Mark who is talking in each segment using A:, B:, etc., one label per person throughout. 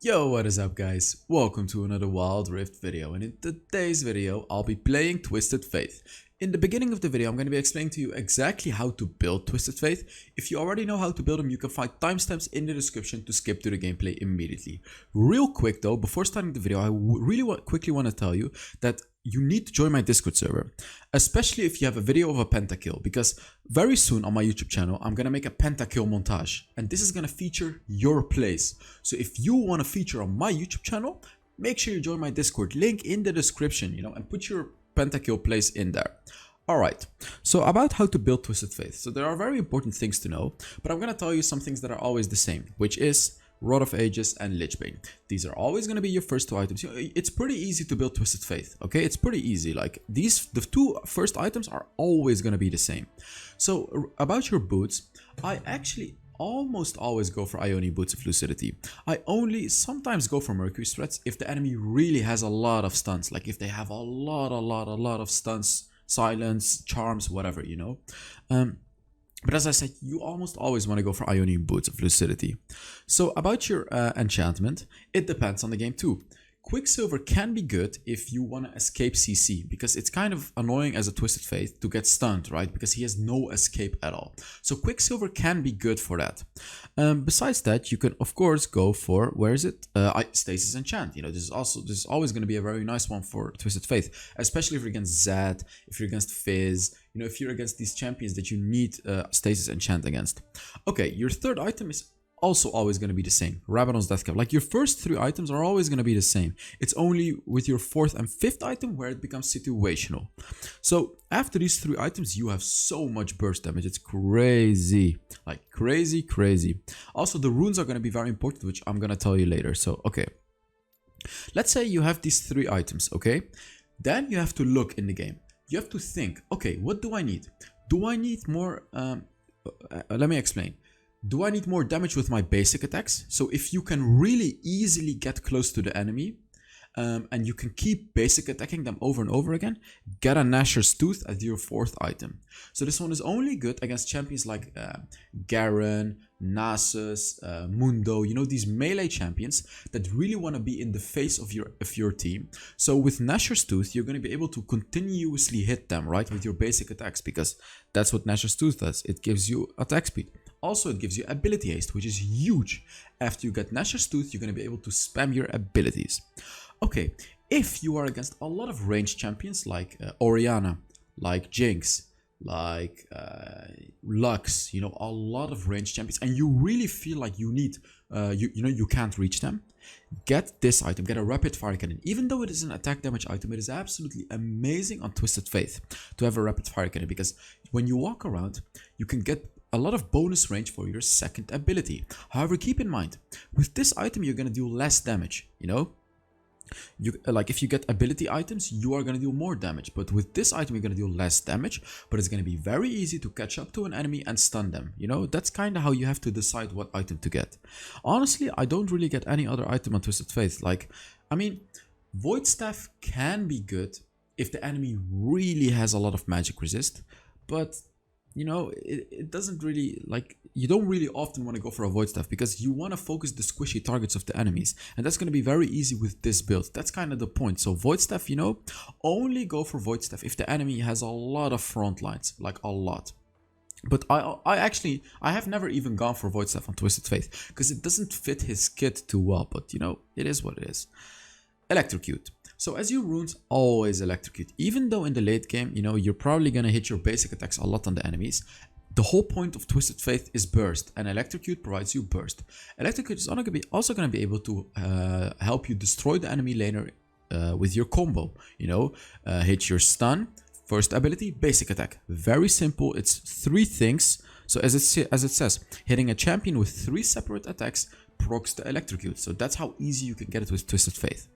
A: Yo, what is up guys? Welcome to another Wild Rift video, and in today's video I'll be playing Twisted Faith. In the beginning of the video I'm going to be explaining to you exactly how to build Twisted Faith. If you already know how to build them, you can find timestamps in the description to skip to the gameplay immediately. Real quick though, before starting the video, I quickly want to tell you that you need to join my Discord server, especially if you have a video of a pentakill, because very soon on my YouTube channel I'm gonna make a pentakill montage, and this is gonna feature your plays. So if you want to feature on my YouTube channel, make sure you join my Discord, link in the description, and put your pentakill plays in there. Alright, so about how to build Twisted Faith. So there are very important things to know, but I'm gonna tell you some things that are always the same, which is Rod of Ages and Lichbane. These are always going to be your first two items. It's pretty easy to build Twisted Faith, okay? It's pretty easy. Like the two first items are always going to be the same. So about your boots, I actually almost always go for Ionian Boots of Lucidity. I only sometimes go for Mercury Threats if the enemy really has a lot of stuns. Like if they have a lot of stuns, silence, charms, whatever, But as I said, you almost always want to go for Ionian Boots of Lucidity. So about your enchantment, it depends on the game too. Quicksilver can be good if you want to escape CC, because it's kind of annoying as a Twisted Faith to get stunned, right? Because he has no escape at all. So Quicksilver can be good for that. Besides that, you can of course go for, where is it? Stasis Enchant. This is always going to be a very nice one for Twisted Faith, especially if you're against Zed, if you're against Fizz, if you're against these champions that you need Stasis Enchant against. Okay, your third item is also always going to be the same. Rabadon's Death Cap. Like your first three items are always going to be the same. It's only with your fourth and fifth item where it becomes situational. So after these three items, you have so much burst damage. It's crazy. Like crazy. Also, the runes are going to be very important, which I'm going to tell you later. So, okay. Let's say you have these three items, okay? Then you have to look in the game. You have to think, okay, what do I need? Do I need more... let me explain. Do I need more damage with my basic attacks? So if you can really easily get close to the enemy, and you can keep basic attacking them over and over again, get a Gnasher's Tooth as your fourth item. So this one is only good against champions like Garen, Nasus, Mundo, these melee champions that really want to be in the face of your team. So with Gnasher's Tooth, you're going to be able to continuously hit them, right, with your basic attacks, because that's what Gnasher's Tooth does. It gives you attack speed. Also, it gives you ability haste, which is huge. After you get Gnasher's Tooth, you're going to be able to spam your abilities. Okay, if you are against a lot of ranged champions like Orianna, like Jinx, like Lux, a lot of ranged champions, and you really feel like you need, you can't reach them, get this item, get a Rapid Fire Cannon. Even though it is an attack damage item, it is absolutely amazing on Twisted Faith to have a Rapid Fire Cannon, because when you walk around, you can get a lot of bonus range for your second ability. However, keep in mind, with this item you're gonna do less damage, like if you get ability items, you are gonna do more damage, but with this item you're gonna do less damage, but it's gonna be very easy to catch up to an enemy and stun them. That's kind of how you have to decide what item to get. Honestly, I don't really get any other item on Twisted Faith. Void Staff can be good if the enemy really has a lot of magic resist, but it doesn't really, you don't really often want to go for a Void Staff, because you want to focus the squishy targets of the enemies, and that's going to be very easy with this build. That's kind of the point. So Void Staff, only go for Void Staff if the enemy has a lot of front lines, like a lot. But I have never even gone for Void Staff on Twisted Faith, because it doesn't fit his kit too well, but it is what it is. Electrocute. So as your runes always electrocute, even though in the late game, you're probably going to hit your basic attacks a lot on the enemies. The whole point of Twisted Faith is burst, and Electrocute provides you burst. Electrocute is also going to be able to help you destroy the enemy laner with your combo. Hit your stun, first ability, basic attack. Very simple. It's three things. So as it says, hitting a champion with 3 separate attacks procs the Electrocute. So that's how easy you can get it with Twisted Faith.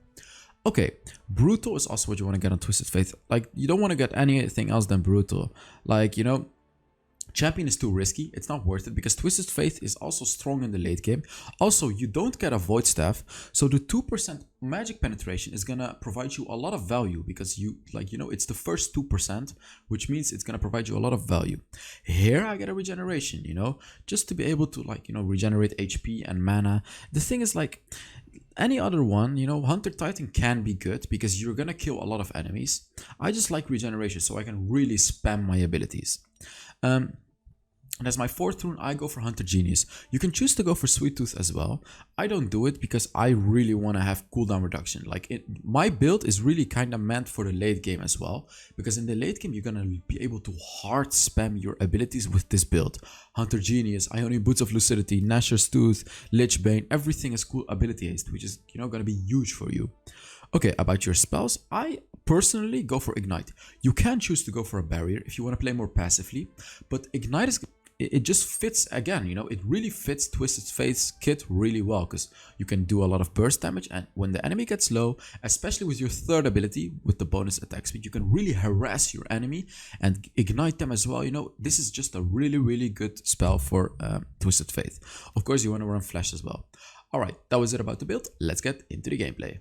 A: Okay, Brutal is also what you want to get on Twisted Faith. Like, you don't want to get anything else than Brutal. Like, Champion is too risky. It's not worth it, because Twisted Faith is also strong in the late game. Also, you don't get a Void Staff, so the 2% magic penetration is gonna provide you a lot of value, because it's the first 2%, which means it's gonna provide you a lot of value. Here I get a regeneration, just to be able to regenerate HP and mana. The thing is, any other one, you know, Hunter Titan can be good because you're gonna kill a lot of enemies. I just like regeneration so I can really spam my abilities. And as my fourth rune, I go for Hunter Genius. You can choose to go for Sweet Tooth as well. I don't do it because I really want to have cooldown reduction. Like, my build is really kind of meant for the late game as well. Because in the late game, you're going to be able to hard spam your abilities with this build. Hunter Genius, Ionian Boots of Lucidity, Gnasher's Tooth, Lich Bane. Everything is cool ability haste, which is, you know, going to be huge for you. Okay, about your spells, I personally go for Ignite. You can choose to go for a barrier if you want to play more passively. But Ignite is... it just fits, again, you know, it really fits Twisted Faith's kit really well because you can do a lot of burst damage, and when the enemy gets low, especially with your third ability with the bonus attack speed, you can really harass your enemy and ignite them as well. You know, this is just a really good spell for Twisted Faith. Of course, you want to run Flash as well. Alright, that was it about the build. Let's get into the gameplay.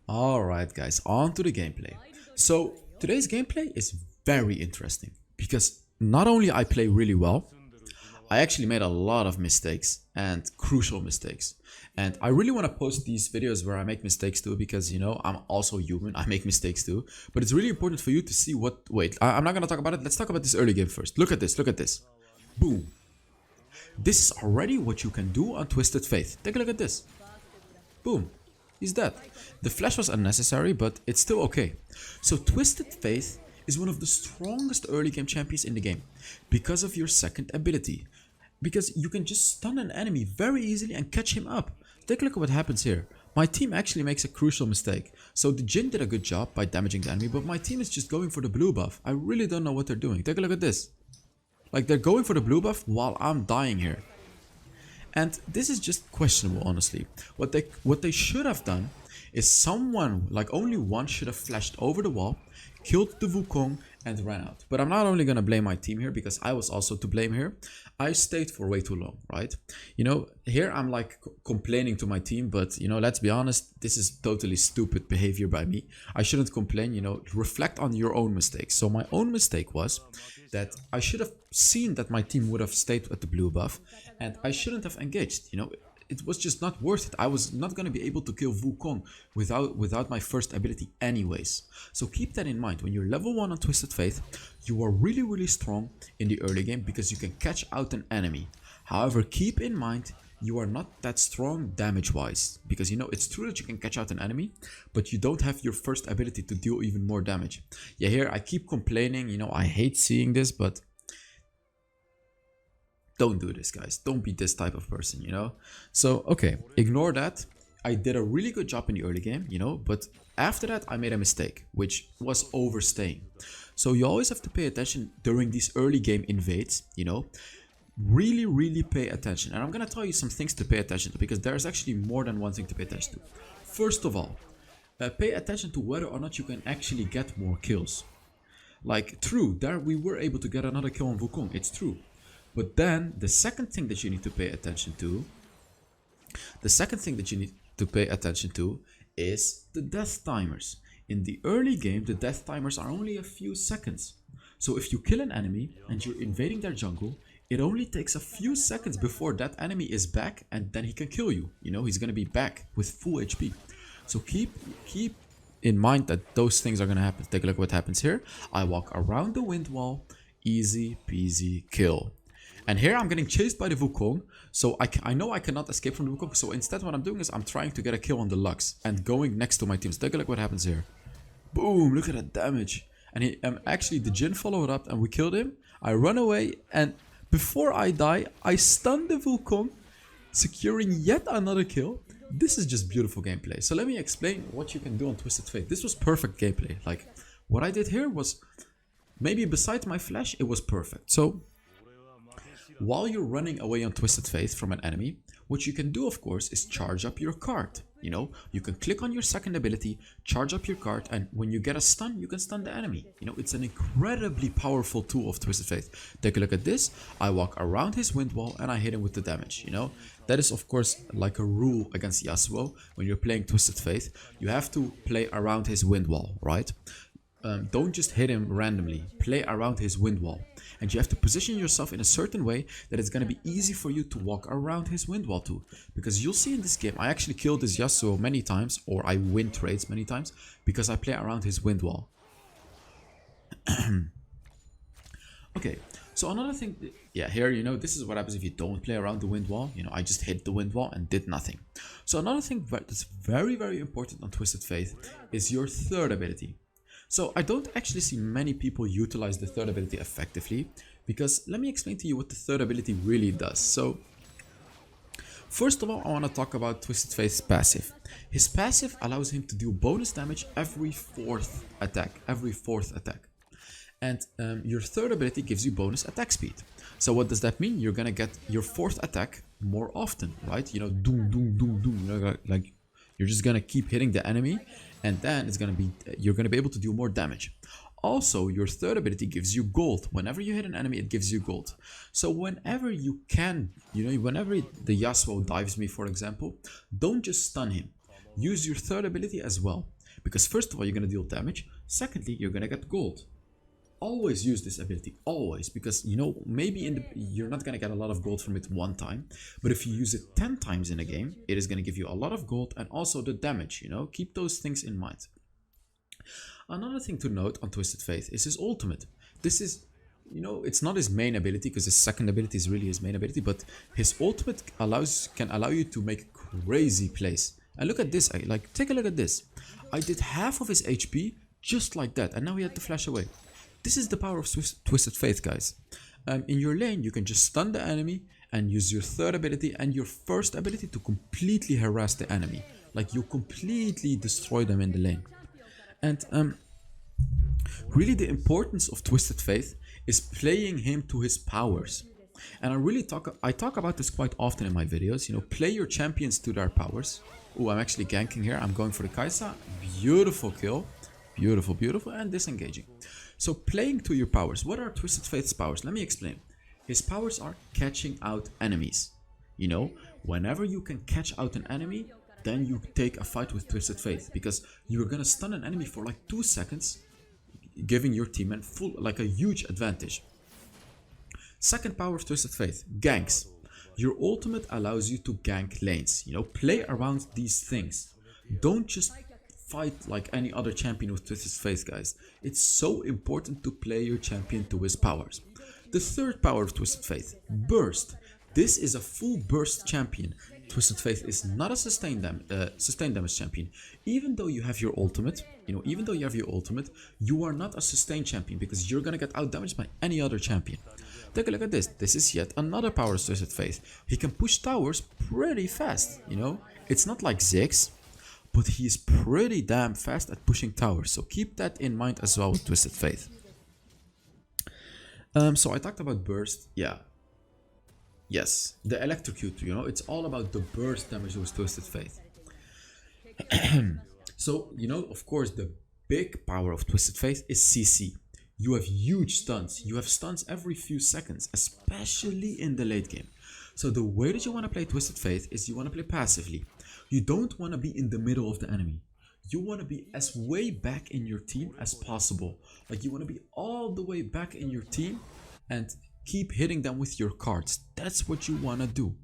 A: Alright guys, on to the gameplay. So today's gameplay is very interesting because not only I play really well, I actually made a lot of mistakes and crucial mistakes. And I really want to post these videos where I make mistakes too because, you know, I'm also human. I make mistakes too. But it's really important for you to see what... Wait, I'm not going to talk about it. Let's talk about this early game first. Look at this. Look at this. Boom. This is already what you can do on Twisted Faith. Take a look at this. Boom. He's dead. The flash was unnecessary, but it's still okay. So Twisted Faith is one of the strongest early game champions in the game because of your second ability. Because you can just stun an enemy very easily and catch him up. Take a look at what happens here. My team actually makes a crucial mistake. So the Jhin did a good job by damaging the enemy, but my team is just going for the blue buff. I really don't know what they're doing. Take a look at this. Like, they're going for the blue buff while I'm dying here. And this is just questionable, honestly. What they should have done is someone, like only one, should have flashed over the wall, killed the Wukong and ran out. But I'm not only gonna blame my team here because I was also to blame here. I stayed for way too long, right? You know, here I'm like complaining to my team, but you know, let's be honest, this is totally stupid behavior by me. I shouldn't complain, you know, reflect on your own mistakes. So my own mistake was that I should have seen that my team would have stayed at the blue buff and I shouldn't have engaged, you know. It was just not worth it. I was not going to be able to kill Wukong without my first ability anyways. So keep that in mind. When you're level 1 on Twisted Faith, you are really strong in the early game because you can catch out an enemy. However, keep in mind, you are not that strong damage wise. Because, you know, it's true that you can catch out an enemy, but you don't have your first ability to deal even more damage. Yeah, here I keep complaining, you know, I hate seeing this, but... don't do this, guys. Don't be this type of person, you know? So, okay, ignore that. I did a really good job in the early game, you know? But after that, I made a mistake, which was overstaying. So you always have to pay attention during these early game invades, you know? Really pay attention. And I'm gonna tell you some things to pay attention to, because there's actually more than one thing to pay attention to. First of all, pay attention to whether or not you can actually get more kills. Like, true, there we were able to get another kill on Wukong, it's true. But then, the second thing that you need to pay attention to, is the death timers. In the early game, the death timers are only a few seconds. So if you kill an enemy and you're invading their jungle, it only takes a few seconds before that enemy is back and then he can kill you. You know, he's gonna be back with full HP. So keep in mind that those things are gonna happen. Take a look at what happens here. I walk around the wind wall, easy peasy kill. And here I'm getting chased by the Wukong, so I know I cannot escape from the Wukong, so instead what I'm doing is I'm trying to get a kill on the Lux and going next to my team. So take a look what happens here. Boom, look at that damage. And actually the Jhin followed up and we killed him. I run away and before I die, I stun the Wukong, securing yet another kill. This is just beautiful gameplay. So let me explain what you can do on Twisted Fate. This was perfect gameplay. Like, what I did here was, maybe besides my flash, it was perfect. So while you're running away on Twisted Faith from an enemy, what you can do, of course, is charge up your card. You know, you can click on your second ability, charge up your card, and when you get a stun, you can stun the enemy. You know, it's an incredibly powerful tool of Twisted Faith. Take a look at this. I walk around his wind wall and I hit him with the damage, you know. That is, of course, like a rule against Yasuo. When you're playing Twisted Faith, you have to play around his wind wall, right? Don't just hit him randomly. Play around his wind wall. And you have to position yourself in a certain way that it's going to be easy for you to walk around his wind wall too. Because you'll see in this game, I actually killed this Yasuo many times, or I win trades many times, because I play around his wind wall. Okay, so another thing, yeah, here, you know, this is what happens if you don't play around the wind wall. You know, I just hit the wind wall and did nothing. So another thing that's very, very important on Twisted Faith is your third ability. So I don't actually see many people utilize the third ability effectively, because let me explain to you what the third ability really does. So first of all, I want to talk about Twisted Faith's passive. His passive allows him to do bonus damage every fourth attack. And your third ability gives you bonus attack speed. So what does that mean? You're gonna get your fourth attack more often, right? You know, doom, doom, doom, doom. You know, like you're just gonna keep hitting the enemy, and then it's gonna be you're gonna be able to do more damage. Also, your third ability gives you gold. Whenever you hit an enemy, it gives you gold. So whenever you can, you know, whenever the Yasuo dives me, for example, don't just stun him. Use your third ability as well, because first of all, you're gonna deal damage. Secondly, you're gonna get gold. Always use this ability, always, because you know, maybe you're not gonna get a lot of gold from it one time, but if you use it 10 times in a game, it is gonna give you a lot of gold and also the damage. You know, keep those things in mind. Another thing to note on Twisted Faith is his ultimate. This is, you know, it's not his main ability, because his second ability is really his main ability, but his ultimate can allow you to make crazy plays. And look at this, take a look at this. I did half of his HP just like that, and now he had to flash away. This is the power of Twisted Faith, guys. In your lane, you can just stun the enemy and use your third ability and your first ability to completely harass the enemy. Like, you completely destroy them in the lane. And really the importance of Twisted Faith is playing him to his powers. And I talk about this quite often in my videos. You know, play your champions to their powers. Oh, I'm actually ganking here. I'm going for the Kai'Sa. Beautiful kill. Beautiful, beautiful, and disengaging. So playing to your powers. What are Twisted Faith's powers? Let me explain. His powers are catching out enemies. You know, whenever you can catch out an enemy, then you take a fight with Twisted Faith, because you're gonna stun an enemy for like 2 seconds, giving your teammate a huge advantage. Second power of Twisted Faith, ganks. Your ultimate allows you to gank lanes. You know, play around these things. Don't just fight like any other champion with Twisted Faith, guys. It's so important to play your champion to his powers. The third power of Twisted Faith, burst. This is a full burst champion. Twisted Faith is not a sustained damage champion. Even though you have your ultimate, you are not a sustained champion, because you're gonna get out damaged by any other champion. Take a look at this. This is yet another power of Twisted Faith. He can push towers pretty fast, you know. It's not like Ziggs, but he's pretty damn fast at pushing towers. So keep that in mind as well with Twisted Faith. So I talked about burst. Yeah. Yes, the electrocute, you know, it's all about the burst damage with Twisted Faith. So, you know, of course, the big power of Twisted Faith is CC. You have huge stuns. You have stuns every few seconds, especially in the late game. So the way that you want to play Twisted Faith is you want to play passively. You don't want to be in the middle of the enemy. You want to be as way back in your team as possible. Like, you want to be all the way back in your team and keep hitting them with your cards. That's what you want to do.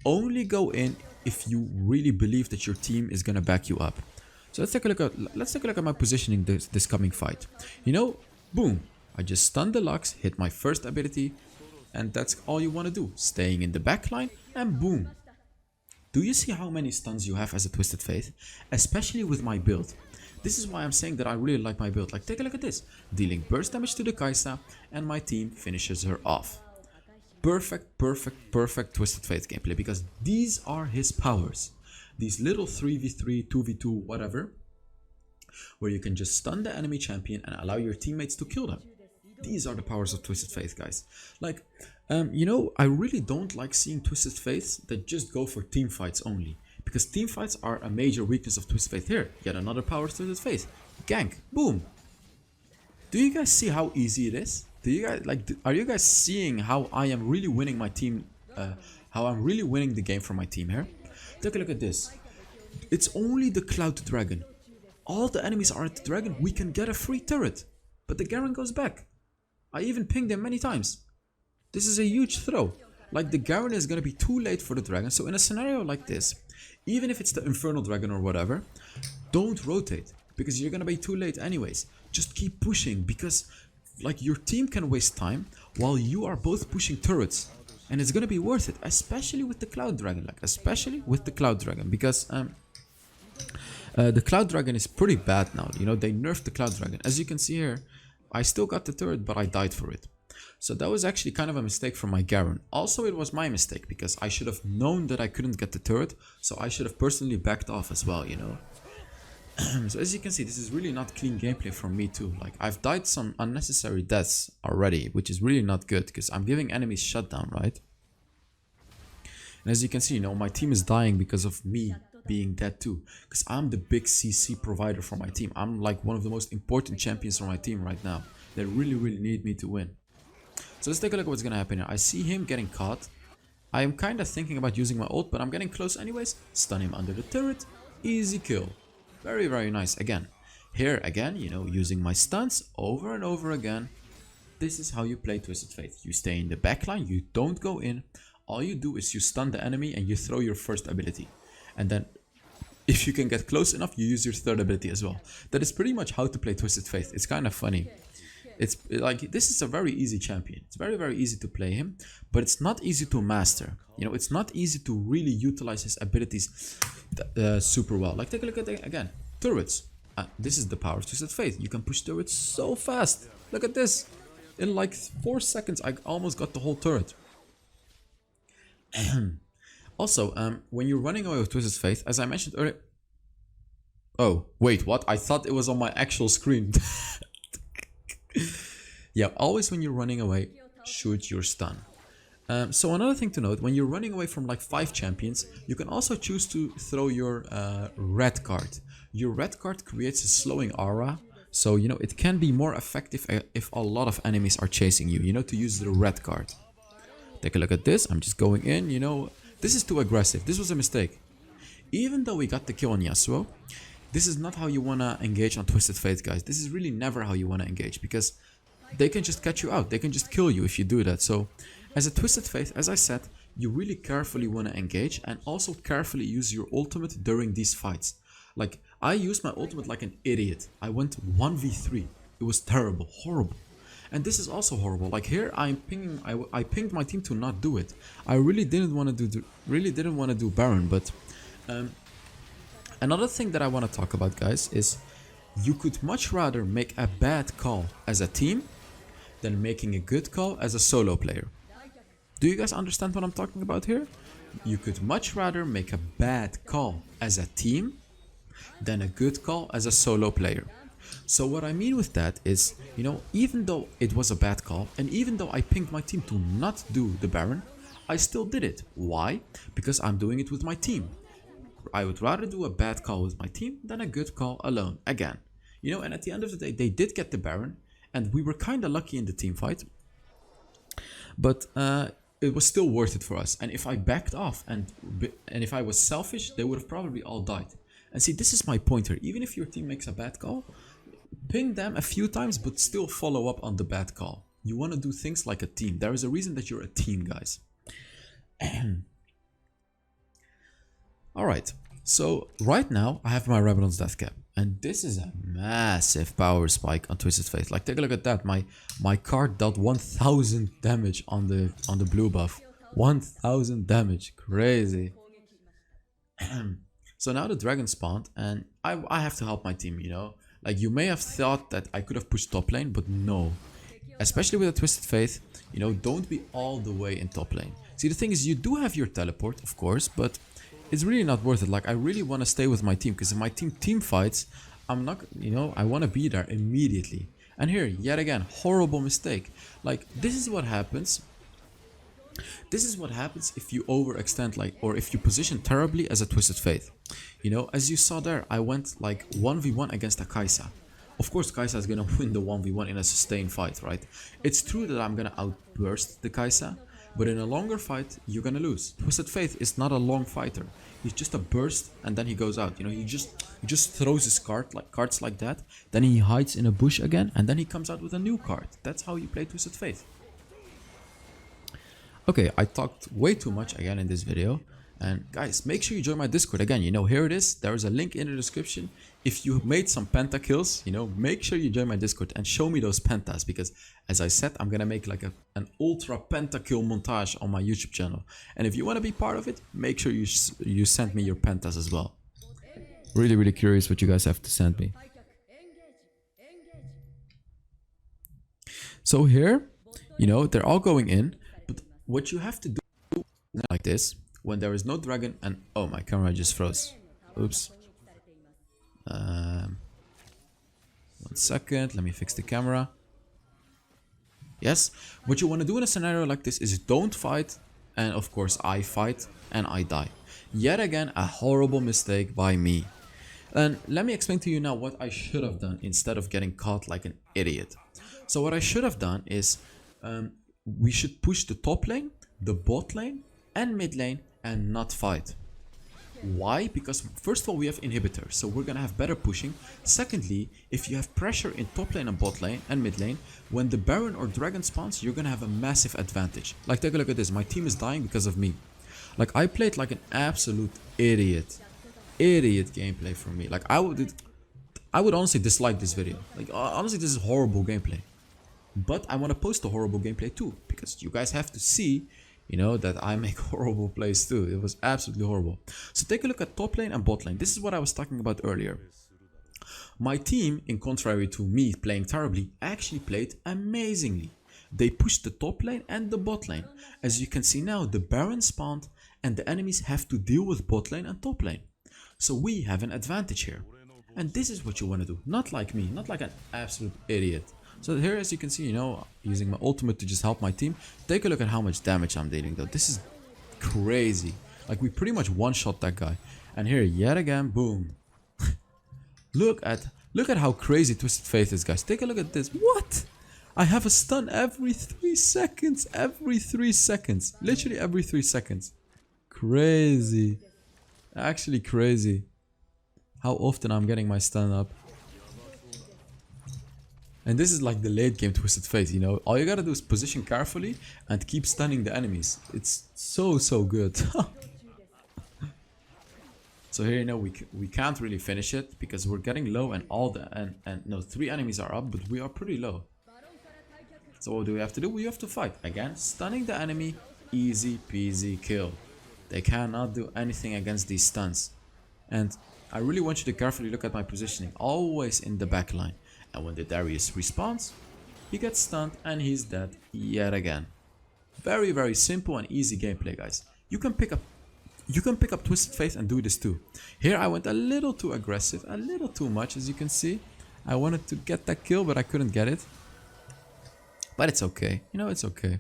A: Only go in if you really believe that your team is going to back you up. So let's take a look at my positioning this coming fight. You know, boom, I just stunned the Lux, hit my first ability, and that's all you want to do. Staying in the backline, and boom. Do you see how many stuns you have as a Twisted Faith? Especially with my build. This is why I'm saying that I really like my build. Like, take a look at this. Dealing burst damage to the Kai'Sa, and my team finishes her off. Perfect, perfect, perfect Twisted Faith gameplay, because these are his powers. These little 3v3, 2v2, whatever, where you can just stun the enemy champion and allow your teammates to kill them. These are the powers of Twisted Faith, guys. Like, you know, I really don't like seeing Twisted Faiths that just go for team fights only, because team fights are a major weakness of Twisted Faith. Here, yet another power of Twisted Faith. Gank, boom. Do you guys see how easy it is? Do you guys are you guys seeing how I am really winning my team? How I'm really winning the game for my team here? Take a look at this. It's only the Cloud Dragon. All the enemies are at the dragon. We can get a free turret, but the Garen goes back. I even pinged him many times. This is a huge throw. Like the Garen is gonna be too late for the dragon. So in a scenario like this, even if it's the Infernal Dragon or whatever, don't rotate because you're gonna be too late anyways. Just keep pushing because like your team can waste time while you are both pushing turrets. And it's gonna be worth it, especially with the Cloud Dragon, because the Cloud Dragon is pretty bad now. You know, they nerfed the Cloud Dragon. As you can see here, I still got the turret, but I died for it. So that was actually kind of a mistake from my Garen. Also, it was my mistake because I should have known that I couldn't get the turret, so I should have personally backed off as well, you know. So as you can see, this is really not clean gameplay from me too. Like, I've died some unnecessary deaths already, which is really not good because I'm giving enemies shutdown, right? And as you can see, you know, my team is dying because of me being dead too. Because I'm the big CC provider for my team. I'm like one of the most important champions for my team right now. They really need me to win. So let's take a look at what's gonna happen here. I see him getting caught. I am kind of thinking about using my ult, but I'm getting close anyways. Stun him under the turret. Easy kill. Very nice. Again, here again, you know, using my stunts over and over again. This is how you play Twisted Faith. You stay in the backline, you don't go in. All you do is you stun the enemy and you throw your first ability. And then if you can get close enough, you use your third ability as well. That is pretty much how to play Twisted Faith. It's kind of funny. It's like, this is a very easy champion. It's very easy to play him, but it's not easy to master. You know, it's not easy to really utilize his abilities super well. Like, take a look at it again. Turrets. This is the power of Twisted Faith. You can push turrets so fast. Look at this. In like 4 seconds, I almost got the whole turret. Also, when you're running away with Twisted Faith, as I mentioned earlier... Oh, wait, what? I thought it was on my actual screen. Yeah, always when you're running away, shoot your stun. So another thing to note, when you're running away from like 5 champions, you can also choose to throw your red card. Your red card creates a slowing aura, so you know it can be more effective if a lot of enemies are chasing you, you know, to use the red card. Take a look at this. I'm just going in, you know, this is too aggressive. This was a mistake. Even though we got the kill on Yasuo, this is not how you wanna engage on Twisted Fate, guys. This is really never how you wanna engage, because they can just catch you out. They can just kill you if you do that. So, as a Twisted Fate, as I said, you really carefully wanna engage and also carefully use your ultimate during these fights. Like, I used my ultimate like an idiot. I went 1v3. It was terrible, horrible. And this is also horrible. Like here, I'm pinging. I pinged my team to not do it. I really didn't want to do Baron, but. Another thing that I want to talk about, guys, is you could much rather make a bad call as a team than making a good call as a solo player. Do you guys understand what I'm talking about here? You could much rather make a bad call as a team than a good call as a solo player. So what I mean with that is, you know, even though it was a bad call and even though I pinged my team to not do the Baron, I still did it. Why? Because I'm doing it with my team. I would rather do a bad call with my team than a good call alone, again. You know, and at the end of the day, they did get the Baron, and we were kind of lucky in the team fight. But it was still worth it for us. And if I backed off and if I was selfish, they would have probably all died. And see, this is my point here. Even if your team makes a bad call, ping them a few times, but still follow up on the bad call. You want to do things like a team. There is a reason that you're a team, guys. Alright, so right now I have my Rebelion's Death Cap, and this is a massive power spike on Twisted Fate. Like, take a look at that. My card dealt 1000 damage on the blue buff. 1000 damage, crazy. So now the dragon spawned, and I have to help my team, you know. Like, you may have thought that I could have pushed top lane, but no. Especially with a Twisted Faith, you know, don't be all the way in top lane. See, the thing is, you do have your teleport, of course, but it's really not worth it. Like, I really want to stay with my team, because if my team fights, I'm not, you know, I want to be there immediately. And here, yet again, horrible mistake. Like, this is what happens. This is what happens if you overextend, like, or if you position terribly as a Twisted Faith. You know, as you saw there, I went like 1v1 against a Kai'Sa. Of course, Kai'Sa is gonna win the 1v1 in a sustained fight, right? It's true that I'm gonna outburst the Kai'Sa, But in a longer fight, you're gonna lose. Twisted Faith is not a long fighter. He's just a burst and then he goes out. You know, he just throws his cards like that. Then he hides in a bush again and then he comes out with a new card. That's how you play Twisted Faith. Okay, I talked way too much again in this video. And guys, make sure you join my Discord. Again, you know, here it is. There is a link in the description. If you made some pentakills, you know, make sure you join my Discord and show me those pentas. Because as I said, I'm going to make like an ultra pentakill montage on my YouTube channel. And if you want to be part of it, make sure you send me your pentas as well. Really, really curious what you guys have to send me. So here, you know, they're all going in. But what you have to do like this, when there is no dragon and... Oh, my camera just froze. Oops. 1 second. Let me fix the camera. Yes. What you want to do in a scenario like this is don't fight. And of course, I fight and I die. Yet again, a horrible mistake by me. And let me explain to you now what I should have done instead of getting caught like an idiot. So what I should have done is... we should push the top lane, the bot lane, and mid lane and not fight. Why? Because first of all, we have inhibitors, so we're gonna have better pushing. Secondly, if you have pressure in top lane and bot lane and mid lane, when the Baron or Dragon spawns, you're gonna have a massive advantage. Like, take a look at this. My team is dying because of me. Like, I played like an absolute idiot. Idiot gameplay from me. Like, I would honestly dislike this video. Like, honestly, this is horrible gameplay. But I want to post the horrible gameplay too, because you guys have to see, you know, that I make horrible plays too. It was absolutely horrible. So take a look at top lane and bot lane. This is what I was talking about earlier. My team, in contrary to me playing terribly, actually played amazingly. They pushed the top lane and the bot lane. As you can see now, the Baron spawned and the enemies have to deal with bot lane and top lane. So we have an advantage here. And this is what you want to do. Not like me, not like an absolute idiot. So here, as you can see, you know, using my ultimate to just help my team. Take a look at how much damage I'm dealing though. This is crazy. Like, we pretty much one-shot that guy. And here, yet again, boom. Look at how crazy Twisted Faith is, guys. Take a look at this. What? I have a stun every 3 seconds. Every 3 seconds. Literally every 3 seconds. Crazy. Actually crazy. How often I'm getting my stun up. And this is like the late game Twisted Fate, you know. All you gotta do is position carefully and keep stunning the enemies. It's so good. So here, you know, we can't really finish it because we're getting low and all the and no, 3 enemies are up, but we are pretty low. So what do we have to do? We have to fight. Again, stunning the enemy, easy peasy kill. They cannot do anything against these stuns. And I really want you to carefully look at my positioning, always in the back line. And when the Darius respawns, he gets stunned and he's dead yet again. Very simple and easy gameplay, guys. You can pick up Twisted Faith and do this too. Here I went a little too aggressive, a little too much, as you can see. I wanted to get that kill, but I couldn't get it. But it's okay, you know, it's okay.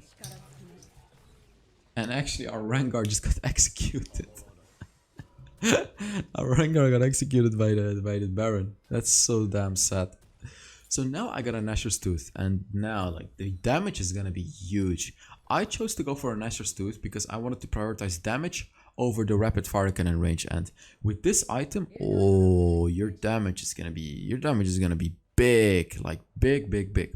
A: And actually our Rengar just got executed. Our Rengar got executed by the Baron. That's so damn sad. So now I got a Nashor's Tooth, and now like the damage is gonna be huge. I chose to go for a Nashor's Tooth because I wanted to prioritize damage over the rapid fire cannon range. And with this item, oh, your damage is gonna be big, like big.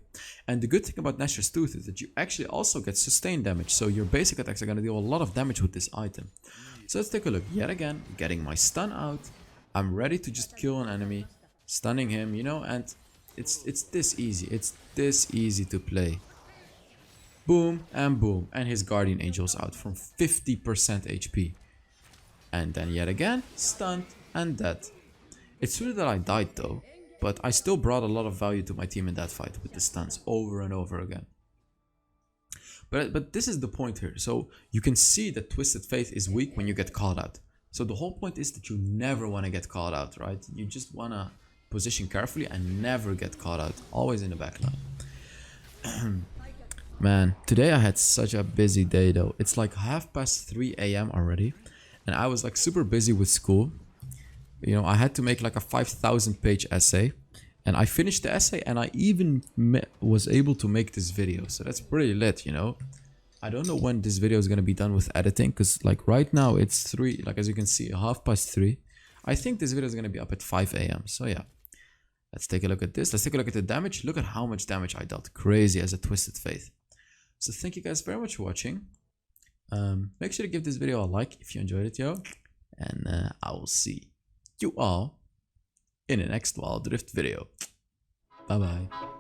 A: And the good thing about Nashor's Tooth is that you actually also get sustained damage. So your basic attacks are gonna deal a lot of damage with this item. So let's take a look. Yet again, getting my stun out. I'm ready to just kill an enemy, stunning him, you know, and it's this easy. It's this easy to play. Boom and boom. And his Guardian Angel's out from 50% HP. And then yet again, stunned and dead. It's true that I died though, but I still brought a lot of value to my team in that fight with the stuns over and over again. But this is the point here. So you can see that Twisted Faith is weak when you get called out. So the whole point is that you never want to get called out, right? You just want to position carefully and never get caught out. Always in the back line. Man, today I had such a busy day though. It's like 3:30 AM already. And I was like super busy with school. You know, I had to make like a 5,000 page essay. And I finished the essay and I even was able to make this video. So that's pretty lit, you know. I don't know when this video is gonna be done with editing, because like right now it's 3, like as you can see, 3:30. I think this video is gonna be up at 5 a.m. So yeah, let's take a look at this. Let's take a look at the damage. Look at how much damage I dealt. Crazy as a Twisted Faith. So thank you guys very much for watching. Make sure to give this video a like if you enjoyed it, yo. And I will see you all in the next Wild Rift video. Bye bye.